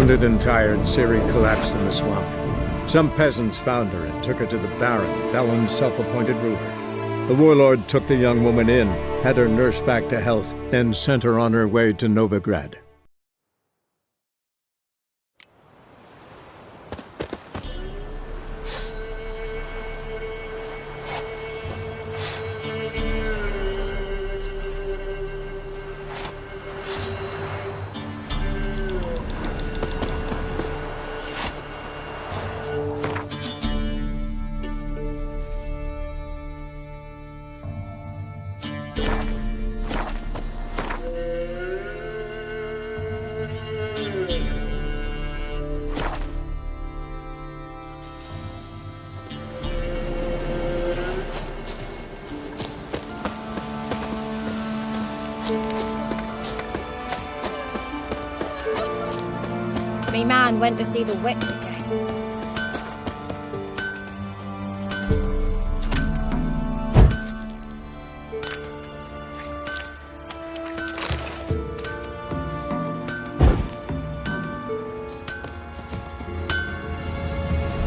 Wounded and tired, Ciri collapsed in the swamp. Some peasants found her and took her to the Baron, Valen's self-appointed ruler. The warlord took the young woman in, had her nursed back to health, then sent her on her way to Novigrad. Me man went to see the witch again.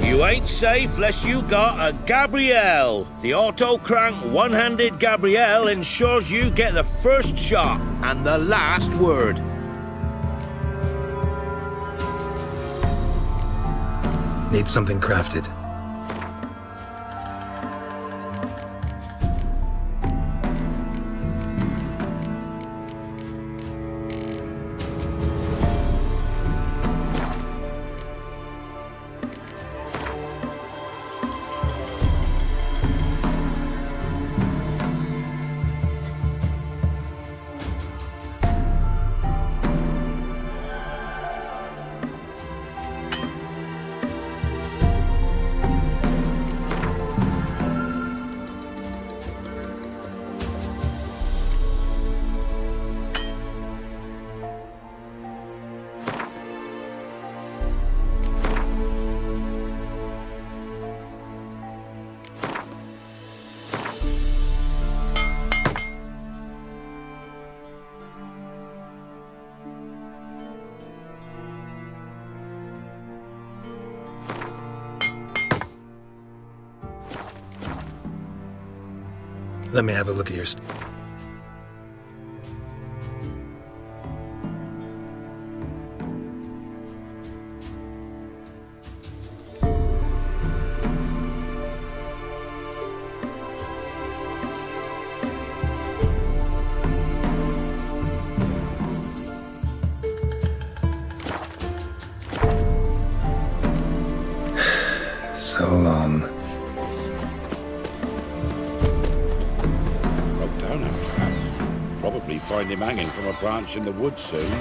You ain't safe less you got a Gabrielle. The auto-crank one-handed Gabrielle ensures you get the first shot and the last word. Need something crafted. Let me have a look at your So long. Broke down after. Probably find him hanging from a branch in the woods soon.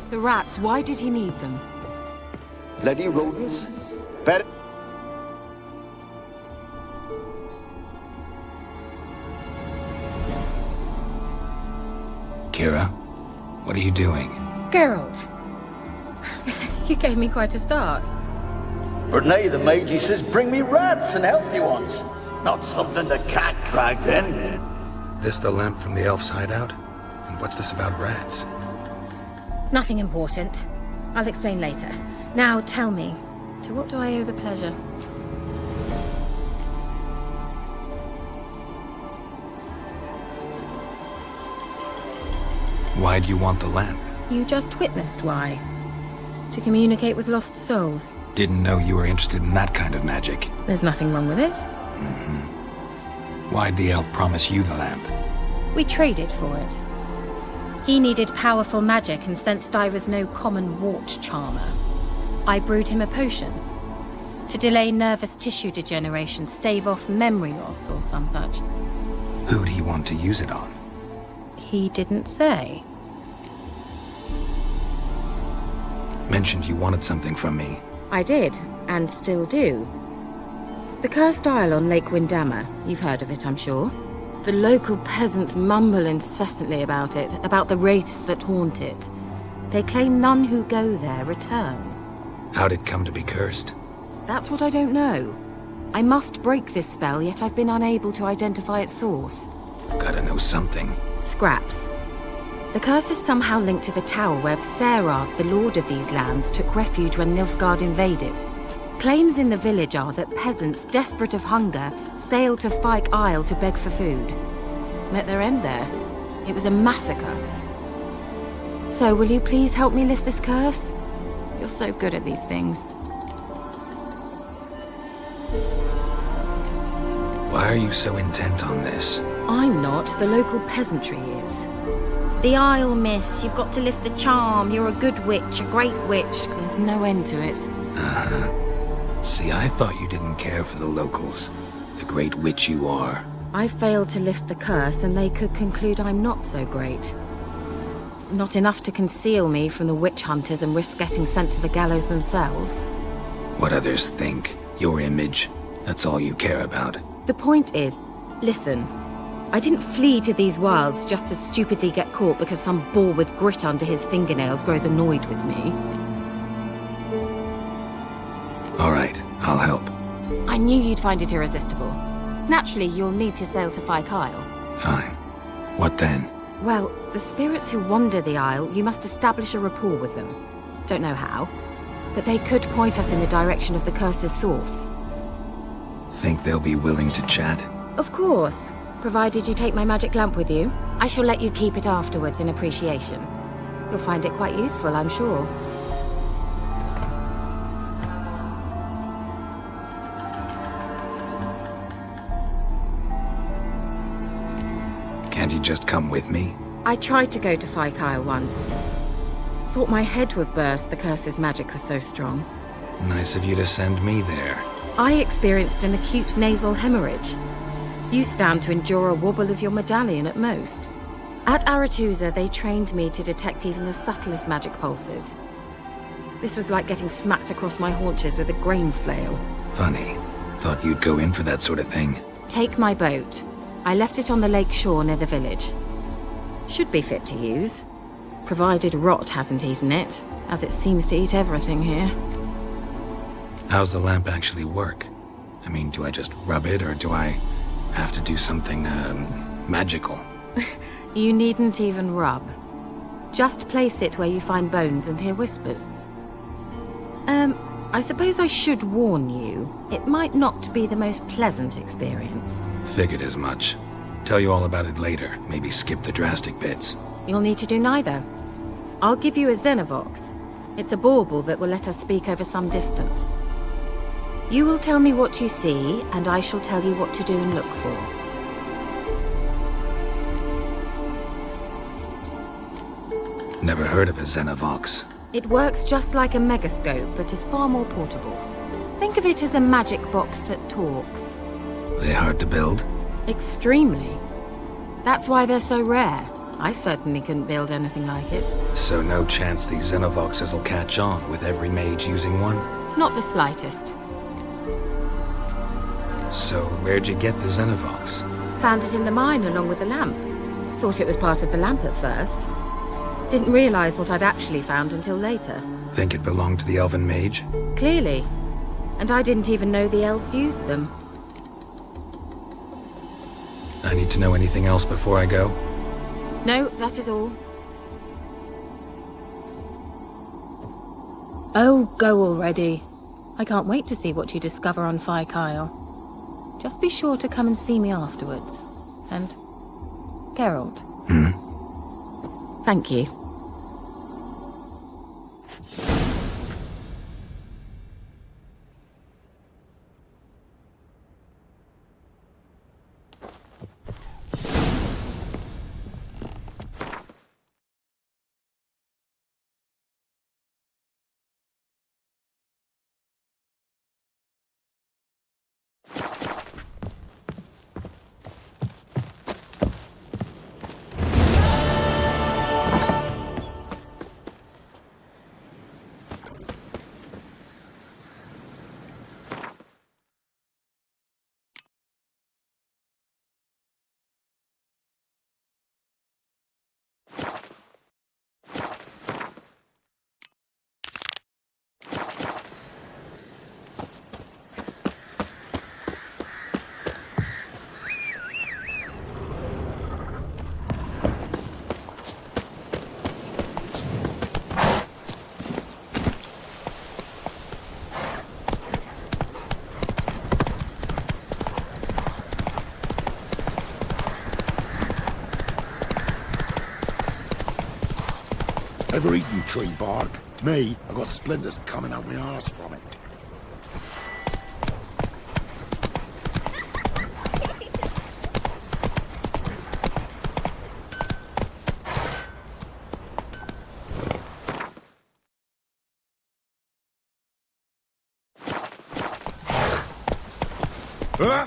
The rats, why did he need them? Bloody rodents. Better. Kira, what are you doing? Geralt. You gave me quite a start. But now the Magi says bring me rats and healthy ones. Not something the cat dragged in. This the lamp from the elf's hideout? And what's this about rats? Nothing important. I'll explain later. Now tell me, to what do I owe the pleasure? Why do you want the lamp? You just witnessed why. To communicate with lost souls. Didn't know you were interested in that kind of magic. There's nothing wrong with it. Why'd the elf promise you the lamp? We traded for it. He needed powerful magic and sensed I was no common wart charmer. I brewed him a potion. To delay nervous tissue degeneration, stave off memory loss or some such. Who do you want to use it on? He didn't say. Mentioned you wanted something from me. I did, and still do. The Cursed Isle on Lake Windammer. You've heard of it, I'm sure. The local peasants mumble incessantly about it, about the wraiths that haunt it. They claim none who go there return. How'd it come to be cursed? That's what I don't know. I must break this spell, yet I've been unable to identify its source. Gotta know something. Scraps. The curse is somehow linked to the tower where Sarah, the lord of these lands, took refuge when Nilfgaard invaded. Claims in the village are that peasants, desperate of hunger, sailed to Fyke Isle to beg for food. Met their end there. It was a massacre. So, will you please help me lift this curse? You're so good at these things. Why are you so intent on this? I'm not, the local peasantry is. The Isle, miss. You've got to lift the charm. You're a good witch, a great witch. There's no end to it. See, I thought you didn't care for the locals. The great witch you are. I failed to lift the curse, and they could conclude I'm not so great. Not enough to conceal me from the witch hunters and risk getting sent to the gallows themselves. What others think. Your image. That's all you care about. The point is, listen, I didn't flee to these wilds just to stupidly get caught because some boar with grit under his fingernails grows annoyed with me. All right, I'll help. I knew you'd find it irresistible. Naturally, you'll need to sail to Fyke Isle. Fine. What then? Well, the spirits who wander the Isle, you must establish a rapport with them. Don't know how, but they could point us in the direction of the curse's source. Think they'll be willing to chat? Of course, provided you take my magic lamp with you. I shall let you keep it afterwards in appreciation. You'll find it quite useful, I'm sure. Can't you just come with me? I tried to go to Fyke Isle once. Thought my head would burst, the curse's magic was so strong. Nice of you to send me there. I experienced an acute nasal hemorrhage. You stand to endure a wobble of your medallion at most. At Aretusa, they trained me to detect even the subtlest magic pulses. This was like getting smacked across my haunches with a grain flail. Funny. Thought you'd go in for that sort of thing. Take my boat. I left it on the lake shore near the village. Should be fit to use, provided rot hasn't eaten it, as it seems to eat everything here. How's the lamp actually work? I mean, do I just rub it, or do I have to do something, magical? You needn't even rub. Just place it where you find bones and hear whispers. I suppose I should warn you, it might not be the most pleasant experience. Figured as much. Tell you all about it later. Maybe skip the drastic bits. You'll need to do neither. I'll give you a Xenovox. It's a bauble that will let us speak over some distance. You will tell me what you see, and I shall tell you what to do and look for. Never heard of a Xenovox. It works just like a megascope, but is far more portable. Think of it as a magic box that talks. They hard to build? Extremely. That's why they're so rare. I certainly couldn't build anything like it. So no chance these Xenovoxes will catch on with every mage using one? Not the slightest. So where'd you get the Xenovox? Found it in the mine along with the lamp. Thought it was part of the lamp at first. Didn't realize what I'd actually found until later. Think it belonged to the elven mage? Clearly. And I didn't even know the elves used them. I need to know anything else before I go? No, that is all. Oh, go already. I can't wait to see what you discover on Fyke Isle. Just be sure to come and see me afterwards. And Geralt. Thank you. Ever eaten tree bark? Me, I've got splinters coming out my arse from it. Huh?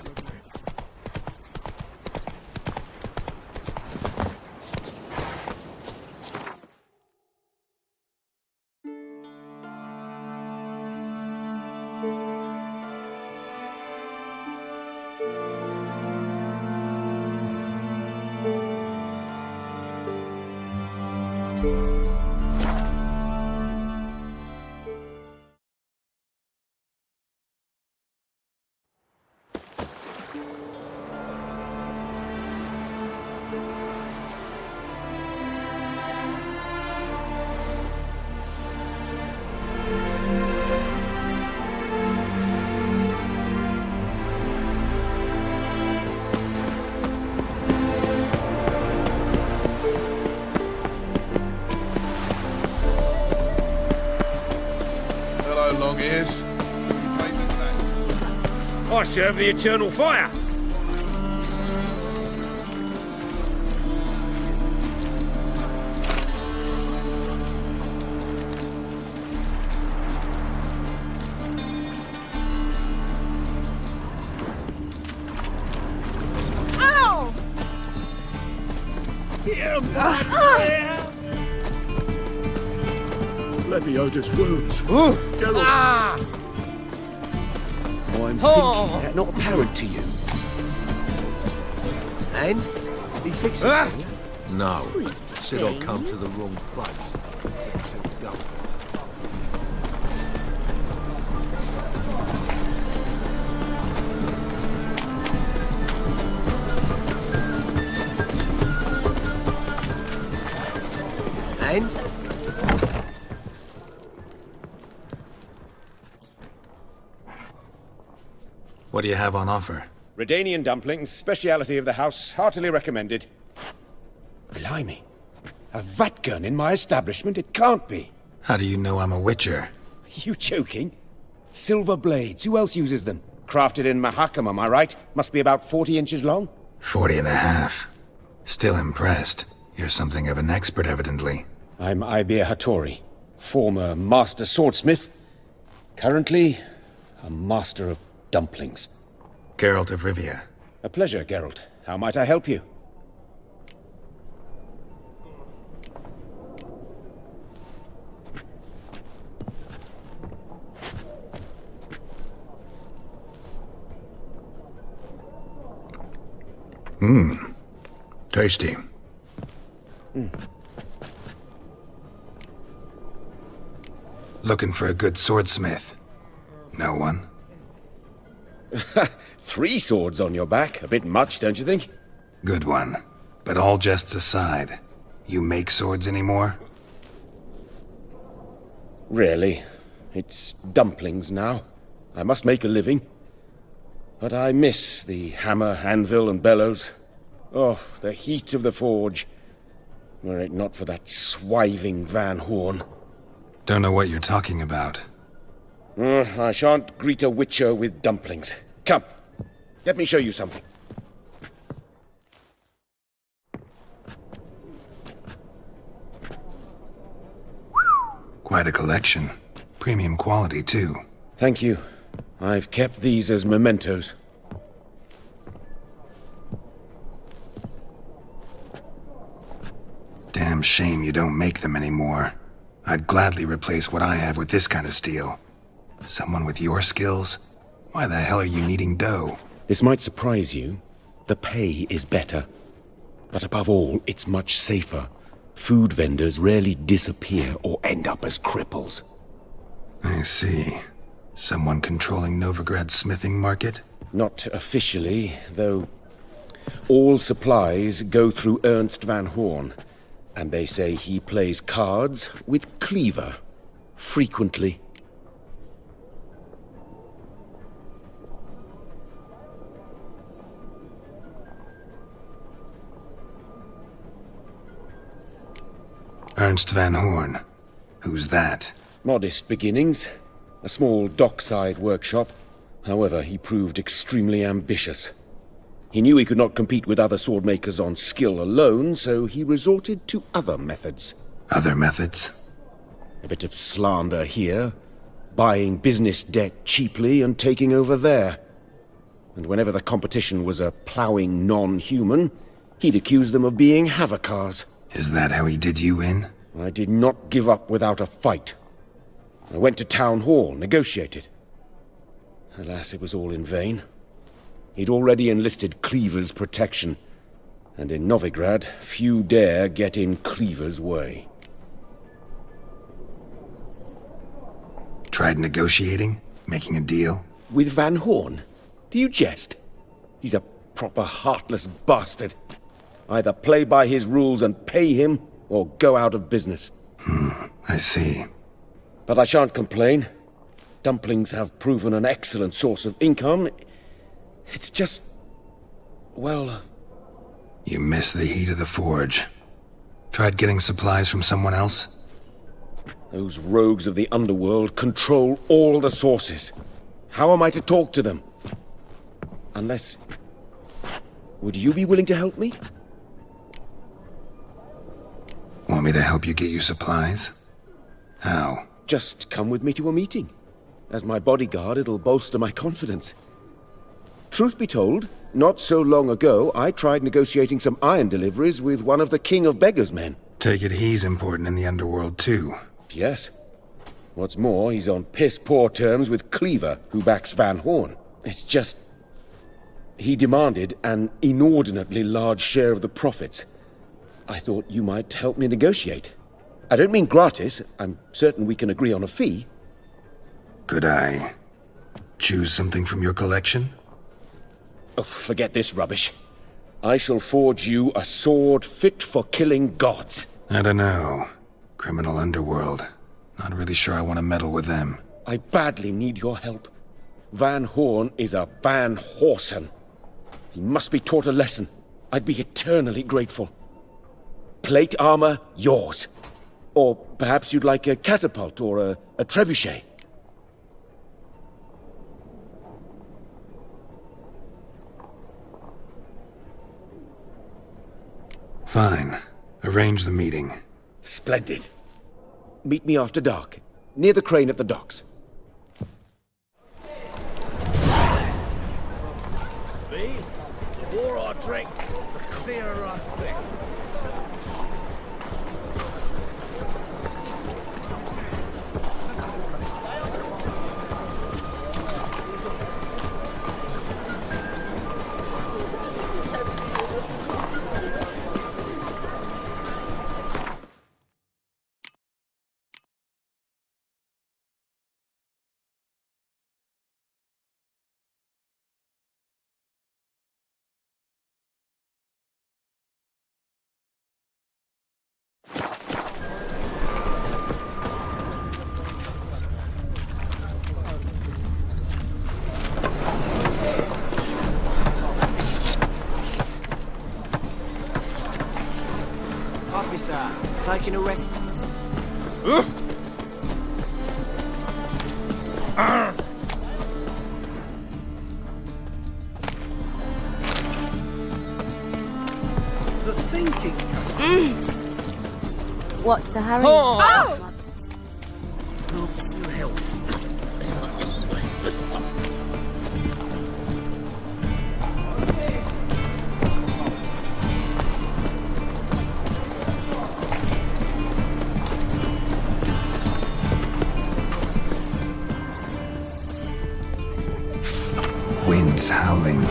Long ears. I serve the eternal fire. Ow! Leviosa's wounds. Geralt. I'm thinking that not apparent to you. And? He fixed it for you? No. Sweet Said I'd thing. come to the wrong place. Go. And? What do you have on offer? Redanian dumplings, speciality of the house, heartily recommended. Blimey. A vatgun in my establishment? It can't be. How do you know I'm a witcher? Are you joking? Silver blades, who else uses them? Crafted in Mahakam, am I right? Must be about 40 inches long? 40 and a half. Still impressed. You're something of an expert, evidently. I'm Ibir Hattori, former master swordsmith. Currently, a master of dumplings. Geralt of Rivia. A pleasure, Geralt. How might I help you? Tasty. Looking for a good swordsmith. No one? 3 swords on your back. A bit much, don't you think? Good one. But all jests aside, you make swords anymore? Really. It's dumplings now. I must make a living. But I miss the hammer, anvil, and bellows. Oh, the heat of the forge. Were it not for that swiving Van Horn. Don't know what you're talking about. I shan't greet a witcher with dumplings. Come, let me show you something. Quite a collection. Premium quality, too. Thank you. I've kept these as mementos. Damn shame you don't make them anymore. I'd gladly replace what I have with this kind of steel. Someone with your skills? Why the hell are you needing dough? This might surprise you. The pay is better. But above all, it's much safer. Food vendors rarely disappear or end up as cripples. I see. Someone controlling Novigrad's smithing market? Not officially, though all supplies go through Ernst Van Horn. And they say he plays cards with Cleaver. Frequently. Ernst Van Horn. Who's that? Modest beginnings. A small dockside workshop. However, he proved extremely ambitious. He knew he could not compete with other swordmakers on skill alone, so he resorted to other methods. Other methods? A bit of slander here, buying business debt cheaply and taking over there. And whenever the competition was a ploughing non-human, he'd accuse them of being Havocars. Is that how he did you in? I did not give up without a fight. I went to Town Hall, negotiated. Alas, it was all in vain. He'd already enlisted Cleaver's protection, and in Novigrad, few dare get in Cleaver's way. Tried negotiating? Making a deal? With Van Horn? Do you jest? He's a proper heartless bastard. Either play by his rules and pay him, or go out of business. I see. But I shan't complain. Dumplings have proven an excellent source of income. It's just... well... You miss the heat of the forge. Tried getting supplies from someone else? Those rogues of the underworld control all the sources. How am I to talk to them? Unless... would you be willing to help me? Want me to help you get you supplies? How? Just come with me to a meeting. As my bodyguard, it'll bolster my confidence. Truth be told, not so long ago, I tried negotiating some iron deliveries with one of the King of Beggars' men. Take it he's important in the underworld, too. Yes. What's more, he's on piss-poor terms with Cleaver, who backs Van Horn. It's just... he demanded an inordinately large share of the profits. I thought you might help me negotiate. I don't mean gratis. I'm certain we can agree on a fee. Could I choose something from your collection? Oh, forget this rubbish. I shall forge you a sword fit for killing gods. I don't know. Criminal underworld. Not really sure I want to meddle with them. I badly need your help. Van Horn is a Van Horsen. He must be taught a lesson. I'd be eternally grateful. Plate armor, yours. Or perhaps you'd like a catapult or a trebuchet. Fine. Arrange the meeting. Splendid. Meet me after dark, near the crane at the docks. Me? The more I drink, the clearer I think. Officer, taking a rec... The thinking customer. What's the hurry? Oh! Your health. Winds howling.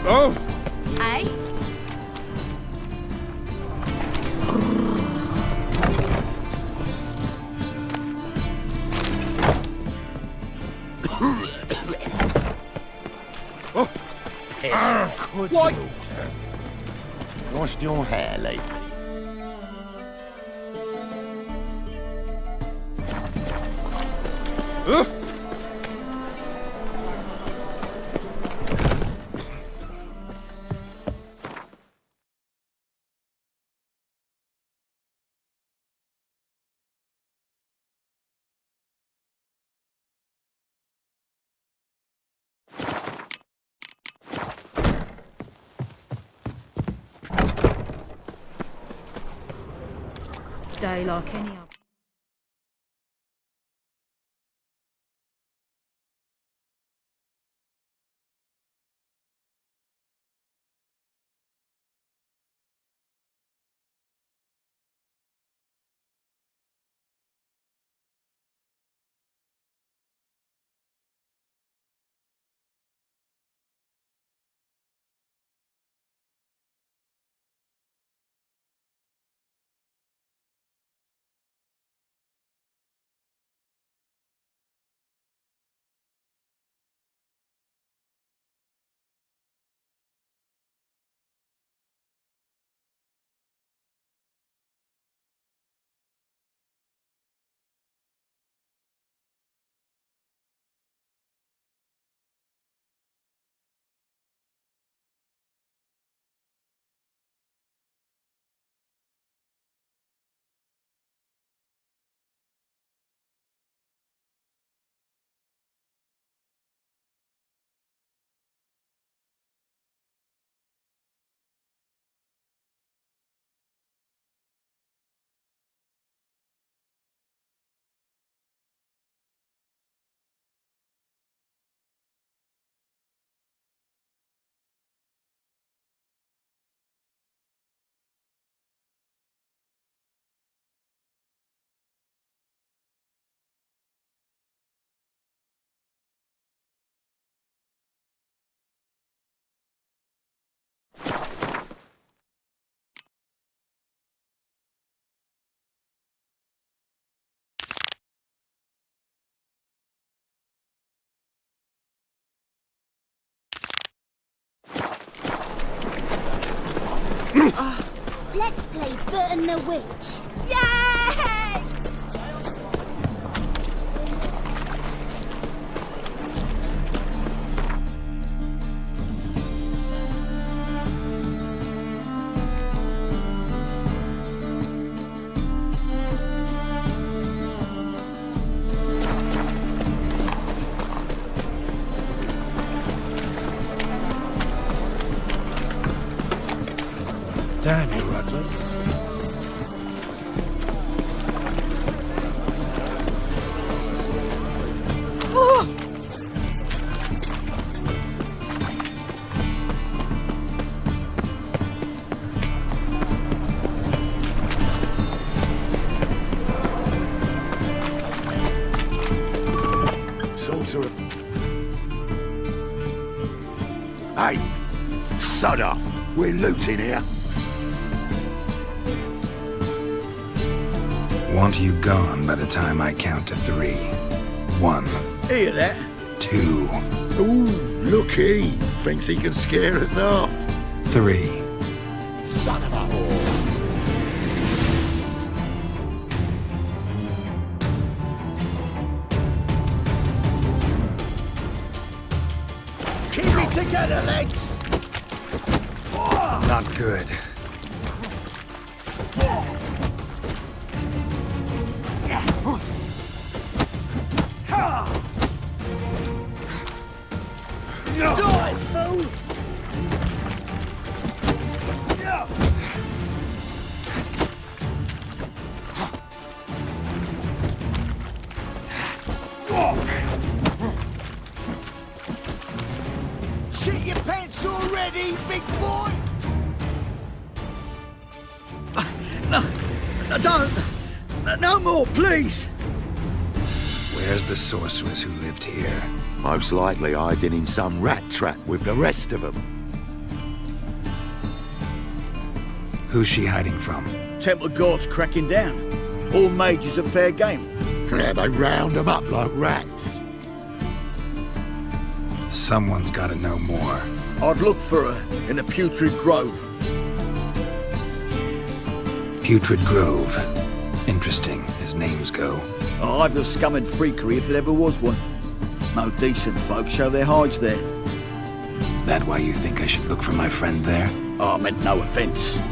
Oh! Eh? What? washed your hair lately? Day like any other. Let's play Burton the Witch. Yay! Damn you, Rutland. Sorcerer. Hey, sod off. We're looting here. Want you gone by the time I count to 3. 1. Hear that? 2. Ooh, look he. Thinks he can scare us off. 3. Son of a whore. Keep it together, lads! Not good. Die, fool! Shit your pants already, big boy? No, don't! No more, please! Where's the sorceress who lived here? Most likely hiding in some rat trap with the rest of them. Who's she hiding from? Temple Guard's cracking down. All mages are fair game. Yeah, they round them up like rats. Someone's gotta know more. I'd look for her in the Putrid Grove. Putrid Grove. Interesting, as names go. A hive of scum and freakery if there ever was one. No decent folk show their hides there. That why you think I should look for my friend there? Oh, I meant no offence.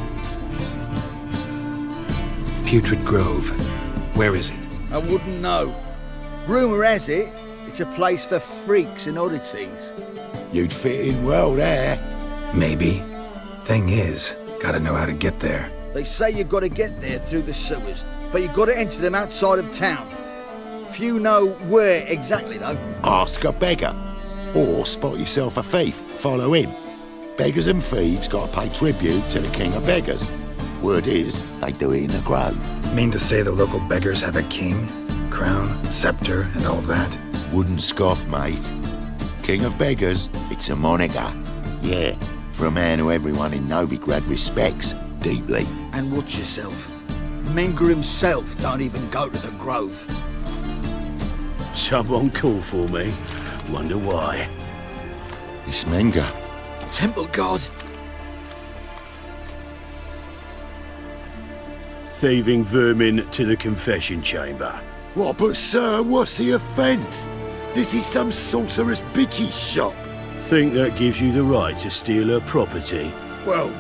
Putrid Grove. Where is it? I wouldn't know. Rumour has it, it's a place for freaks and oddities. You'd fit in well there. Maybe. Thing is, gotta know how to get there. They say you've got to get there through the sewers, but you've got to enter them outside of town. Few know where exactly, though. Ask a beggar. Or spot yourself a thief. Follow him. Beggars and thieves got to pay tribute to the king of beggars. Word is, they do it in the grove. Mean to say the local beggars have a king, crown, scepter, and all that? Wouldn't scoff, mate. King of beggars, it's a moniker. Yeah, for a man who everyone in Novigrad respects deeply. And watch yourself. Menger himself don't even go to the grove. Someone call for me. Wonder why. It's Menger. Temple God. Thieving vermin to the confession chamber. What, but sir, what's the offence? This is some sorcerer's bitchy shop. Think that gives you the right to steal her property? Well,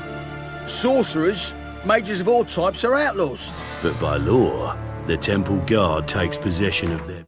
sorcerers, mages of all types are outlaws. But by law, the temple guard takes possession of their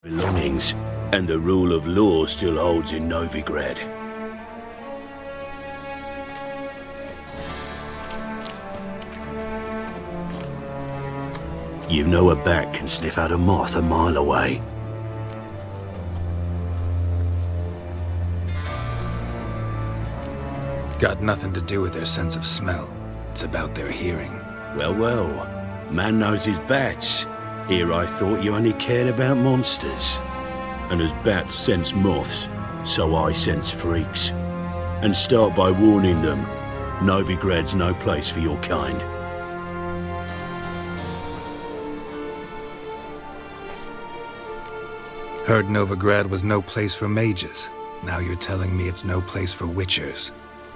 belongings, and the rule of law still holds in Novigrad. You know a bat can sniff out a moth a mile away. Got nothing to do with their sense of smell. It's about their hearing. Well, well. Man knows his bats. Here I thought you only cared about monsters. And as bats sense moths, so I sense freaks. And start by warning them, Novigrad's no place for your kind. Heard Novigrad was no place for mages. Now you're telling me it's no place for witchers.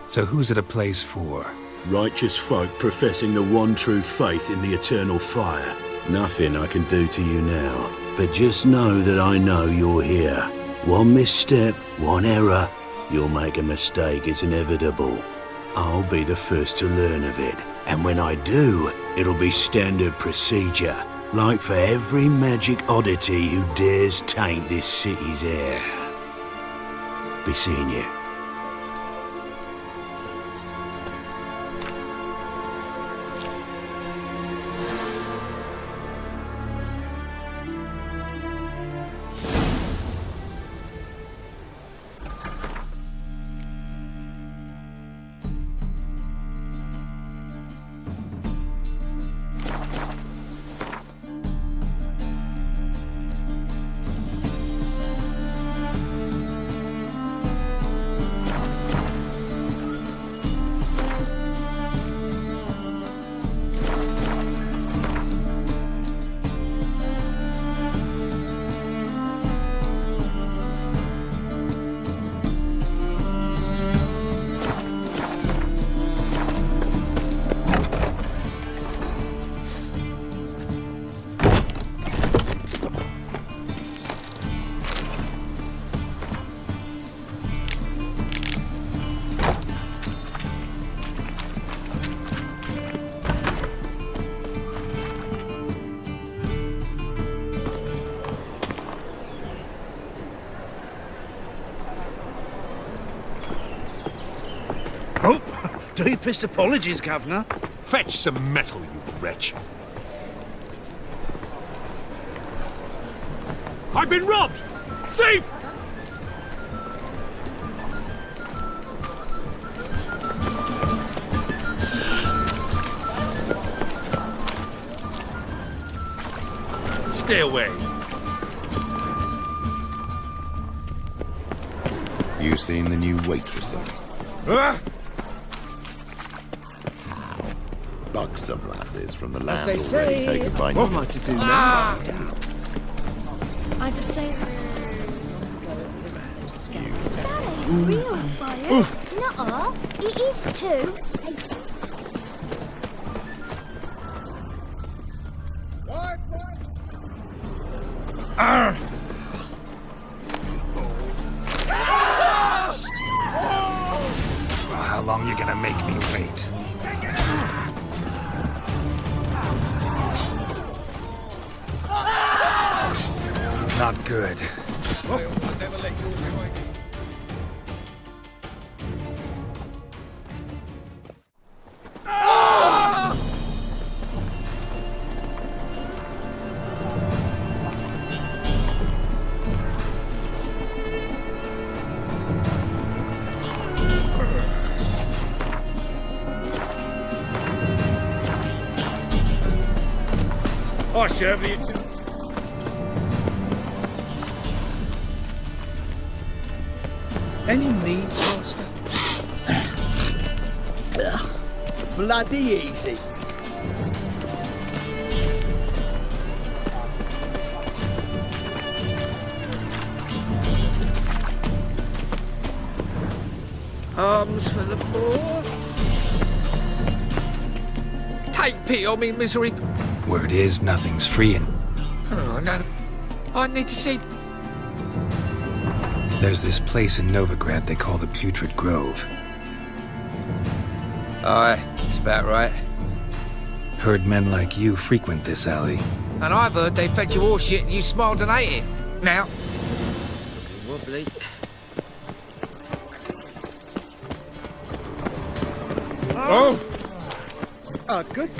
So who's it a place for? Righteous folk professing the one true faith in the eternal fire. Nothing I can do to you now, but just know that I know you're here. One misstep, one error, you'll make a mistake, it's inevitable. I'll be the first to learn of it, and when I do, it'll be standard procedure, like for every magic oddity who dares taint this city's air. Be seeing you. Deepest apologies, Governor. Fetch some metal, you wretch. I've been robbed! Thief! Stay away. You seen the new waitresses? Buxom lasses from the land As they already say, taken by what am I to do now? I just say. That is real fire. Nuh-uh, it is too. Well, how long you gonna make me wait? Not good. I serve you too. Any needs, Master? Bloody easy. Arms for the poor. Take pity on me, misery. Word is, nothing's free in. Oh, no. I need to see. There's this place in Novigrad they call the Putrid Grove. Aye, it's about right. Heard men like you frequent this alley. And I've heard they fed you all shit and you smiled and ate it. Now. Looking wobbly. Oh! Ah, good.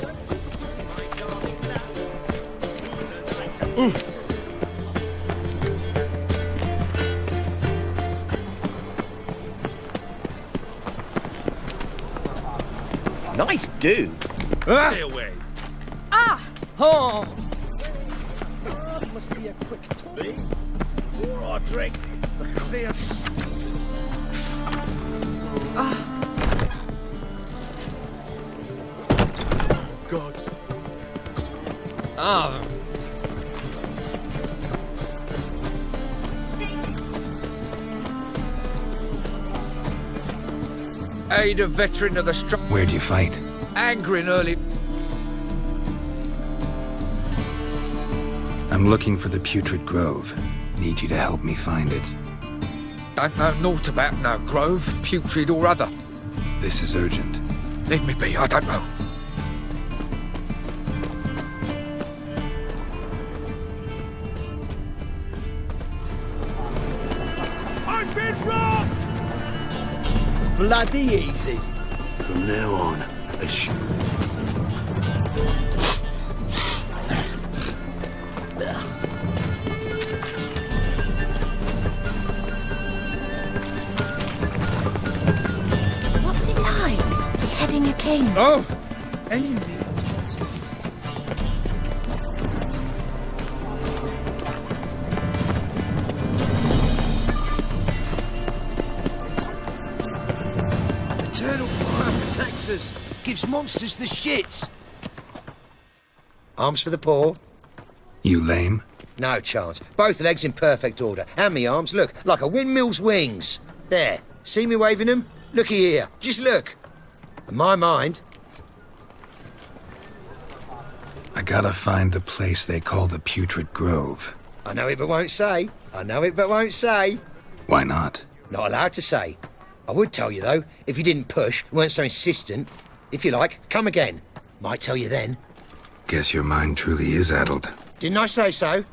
Ooh. Nice dude. Stay away. Ah! Oh! Must be a quick talk. Roderick, the clear. God. Ah. Aid a veteran of the strong. Where'd you fight? Angry and early. I'm looking for the Putrid Grove. Need you to help me find it. Don't know naught about no grove, putrid or other. This is urgent. Leave me be, I don't know. I've been robbed! Bloody easy. From now on, assume. What's it like, beheading a king? Oh! Any Eternal fire protects us. Gives monsters the shits. Arms for the poor? You lame? No chance. Both legs in perfect order. And me arms, look, like a windmill's wings. There. See me waving them? Looky here. Just look. In my mind, I gotta find the place they call the Putrid Grove. I know it but won't say. I know it but won't say. Why not? Not allowed to say. I would tell you, though, if you didn't push, weren't so insistent. If you like, come again. Might tell you then. Guess your mind truly is addled. Didn't I say so?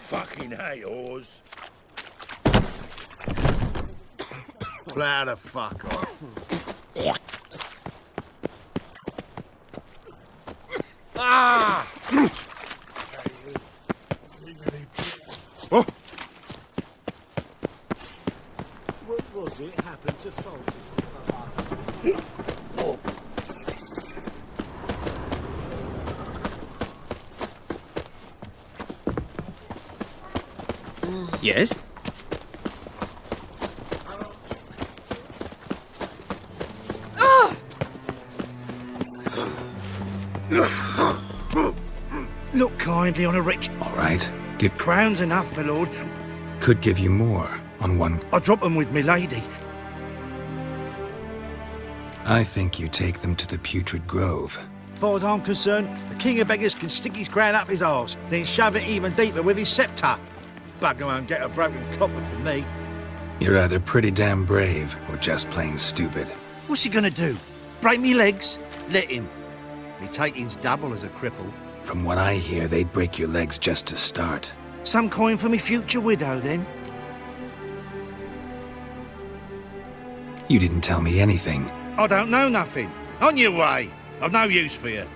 Fucking hey, Oz. Plow the fuck off. Ah! Oh. What was it happened to Fulton? Oh. Yes? Look kindly on a rich. All right. Give Crown's enough, my lord. Could give you more on one. I'll drop them with me lady. I think you take them to the Putrid Grove. As far as I'm concerned, the king of beggars can stick his crown up his arse, then shove it even deeper with his sceptre. Bugger won't get a broken copper from me. You're either pretty damn brave or just plain stupid. What's he gonna do? Break me legs? Let him. Me taking's double as a cripple. From what I hear, they'd break your legs just to start. Some coin for me future widow, then? You didn't tell me anything. I don't know nothing. On your way. I've no use for you.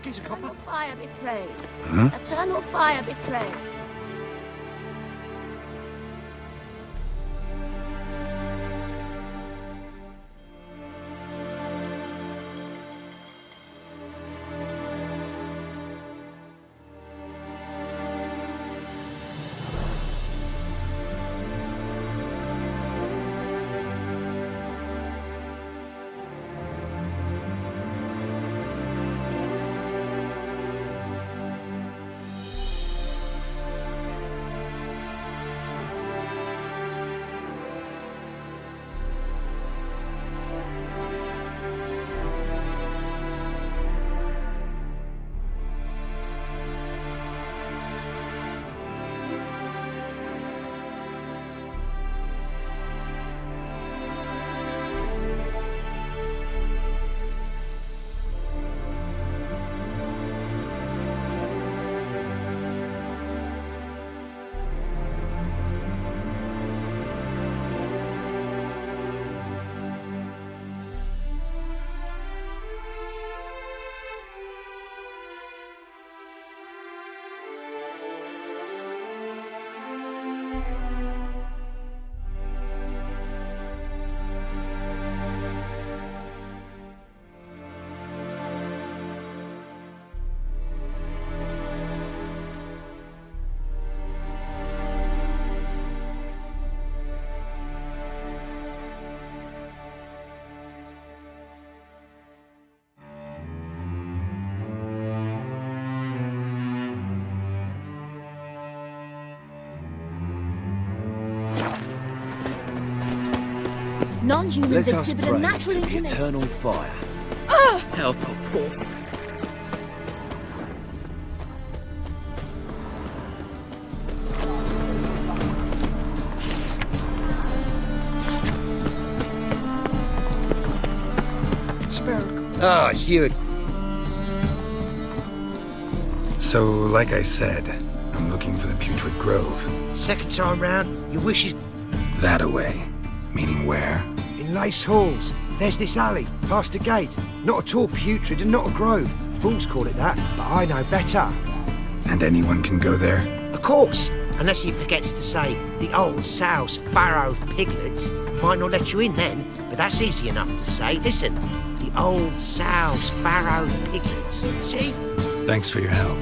Gives a copper. Eternal fire be praised. Huh? Eternal fire be praised. Non-humans Let us exhibit pray a natural to the inclination. eternal fire. Help a poor... Ah, it's you. So, like I said, I'm looking for the Putrid Grove. Second time round, your wish is That away. Meaning where? In Lace Halls. There's this alley, past the gate. Not at all putrid and not a grove. Fools call it that, but I know better. And anyone can go there? Of course, unless he forgets to say the old sow's farrowed piglets. Might not let you in then, but that's easy enough to say. Listen, the old sow's farrowed piglets. See? Thanks for your help.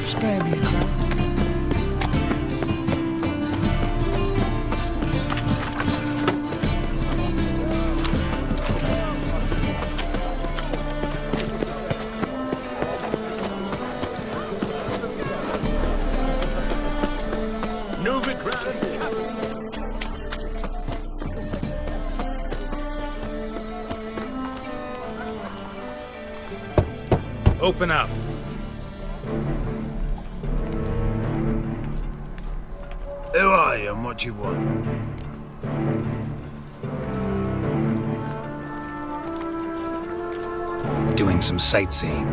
Spare me a crown. Open up. Who are you and what do you want? Doing some sightseeing.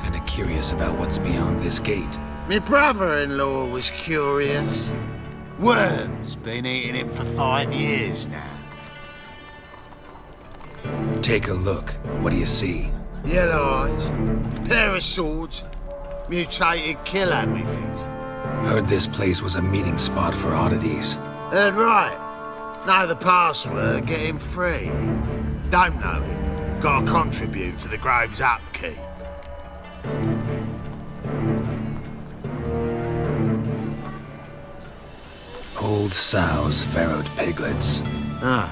Kinda curious about what's beyond this gate. My brother-in-law was curious. Worms been eating him for 5 years now. Take a look. What do you see? Yellow eyes, pair of swords, mutated killer, methinks. Heard this place was a meeting spot for oddities. Heard right. Know the password, get him free. Don't know it. Gotta contribute to the Grove's upkeep. Old sows, farrowed piglets. Ah.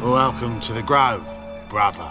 Welcome to the Grove, brother.